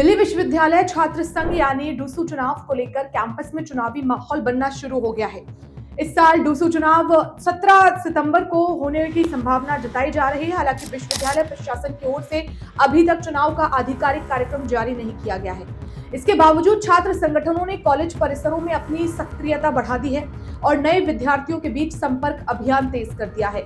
दिल्ली विश्वविद्यालय छात्र संघ यानी डूसू चुनाव को लेकर कैंपस में चुनावी माहौल बनना शुरू हो गया है। इस साल डूसू चुनाव 17 सितंबर को होने की संभावना जताई जा रही है। हालांकि विश्वविद्यालय प्रशासन की ओर से अभी तक चुनाव का आधिकारिक कार्यक्रम जारी नहीं किया गया है। इसके बावजूद छात्र संगठनों ने कॉलेज परिसरों में अपनी सक्रियता बढ़ा दी है और नए विद्यार्थियों के बीच संपर्क अभियान तेज कर दिया है।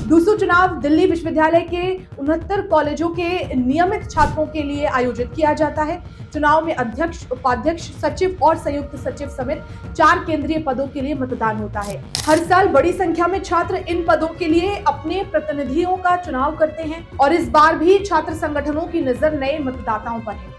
डूसू चुनाव दिल्ली विश्वविद्यालय के 69 कॉलेजों के नियमित छात्रों के लिए आयोजित किया जाता है। चुनाव में अध्यक्ष, उपाध्यक्ष, सचिव और संयुक्त सचिव समेत 4 केंद्रीय पदों के लिए मतदान होता है। हर साल बड़ी संख्या में छात्र इन पदों के लिए अपने प्रतिनिधियों का चुनाव करते हैं और इस बार भी छात्र संगठनों की नजर नए मतदाताओं पर है।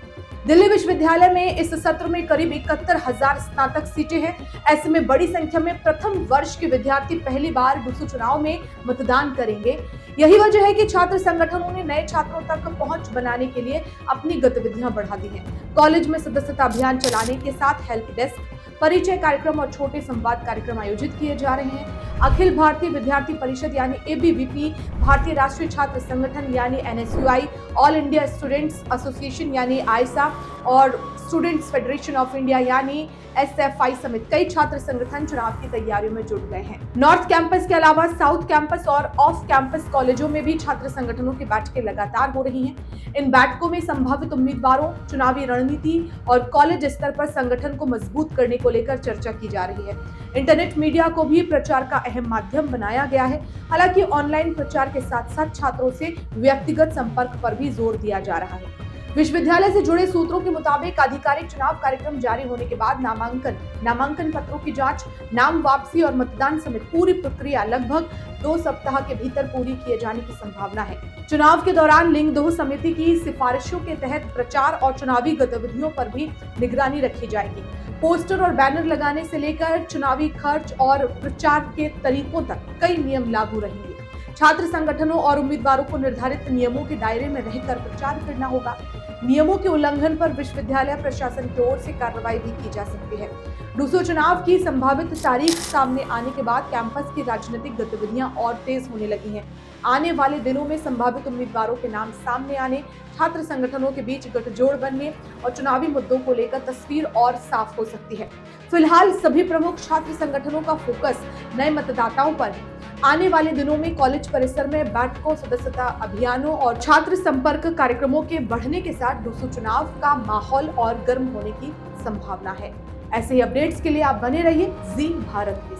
दिल्ली विश्वविद्यालय में इस सत्र में करीब 71,000 स्नातक सीटें हैं। ऐसे में बड़ी संख्या में प्रथम वर्ष के विद्यार्थी पहली बार डूसू चुनाव में मतदान करेंगे। यही वजह है कि छात्र संगठनों ने नए छात्रों तक पहुंच बनाने के लिए अपनी गतिविधियां बढ़ा दी हैं। कॉलेज में सदस्यता अभियान चलाने के साथ हेल्प डेस्क, परिचय कार्यक्रम और छोटे संवाद कार्यक्रम आयोजित किए जा रहे हैं। अखिल भारतीय विद्यार्थी परिषद यानी ABVP, भारतीय राष्ट्रीय छात्र संगठन यानी NSUI, all India students association यानी आयसा और स्टूडेंट्स फेडरेशन ऑफ इंडिया यानी SFI समेत कई छात्र संगठन चुनाव की तैयारियों में जुट गए हैं। नॉर्थ कैंपस के अलावा साउथ कैंपस और ऑफ कैंपस कॉलेजों में भी छात्र संगठनों की बैठकें लगातार हो रही हैं। इन बैठकों में संभावित उम्मीदवारों, चुनावी रणनीति और कॉलेज स्तर पर संगठन को मजबूत करने को लेकर चर्चा की जा रही है। इंटरनेट मीडिया को भी प्रचार का अहम माध्यम बनाया गया है। हालांकि ऑनलाइन प्रचार के साथ साथ छात्रों से व्यक्तिगत संपर्क पर भी जोर दिया जा रहा है। विश्वविद्यालय से जुड़े सूत्रों के मुताबिक आधिकारिक चुनाव कार्यक्रम जारी होने के बाद नामांकन पत्रों की जांच, नाम वापसी और मतदान समेत पूरी प्रक्रिया लगभग 2 सप्ताह के भीतर पूरी किए जाने की संभावना है। चुनाव के दौरान लिंग 2 समिति की सिफारिशों के तहत प्रचार और चुनावी गतिविधियों पर भी निगरानी रखी जाएगी। पोस्टर और बैनर लगाने से लेकर चुनावी खर्च और प्रचार के तरीकों तक कई नियम लागू रहेंगे। छात्र संगठनों और उम्मीदवारों को निर्धारित नियमों के दायरे में रहकर प्रचार करना होगा। नियमों के उल्लंघन पर विश्वविद्यालय प्रशासन की ओर से कार्रवाई भी की जा सकती है। डूसू चुनाव की संभावित तारीख सामने आने के बाद कैंपस की राजनीतिक गतिविधियां और तेज होने लगी हैं। आने वाले दिनों में संभावित उम्मीदवारों के नाम सामने आने, छात्र संगठनों के बीच गठजोड़ बनने और चुनावी मुद्दों को लेकर तस्वीर और साफ हो सकती है। फिलहाल सभी प्रमुख छात्र संगठनों का फोकस नए मतदाताओं पर है। आने वाले दिनों में कॉलेज परिसर में बैठकों, सदस्यता अभियानों और छात्र संपर्क कार्यक्रमों के बढ़ने के साथ डूसू चुनाव का माहौल और गर्म होने की संभावना है। ऐसे ही अपडेट्स के लिए आप बने रहिए जी भारत के